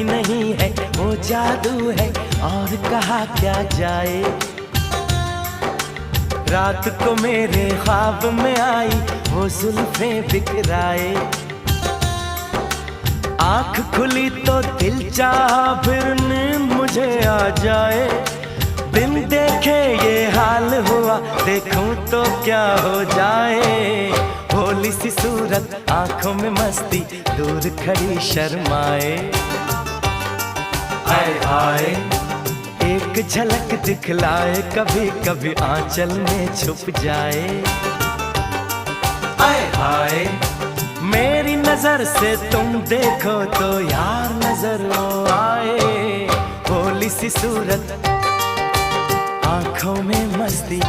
नहीं है, वो जादू है और कहा क्या जाए। रात को मेरे ख्वाब में आई वो जुल्फें बिखराए। आँख खुली तो दिल चाहा फिर नींद मुझे आ जाए। बिन देखे ये हाल हुआ, देखूं तो क्या हो जाए। भोली सी सूरत, आंखों में मस्ती, दूर खड़ी शर्माए। आए आए एक झलक दिखलाए, कभी कभी आंचल में छुप जाए। आए आए मेरी नजर से तुम देखो तो यार नजर आए। भोली सी सूरत, आंखों में मस्ती,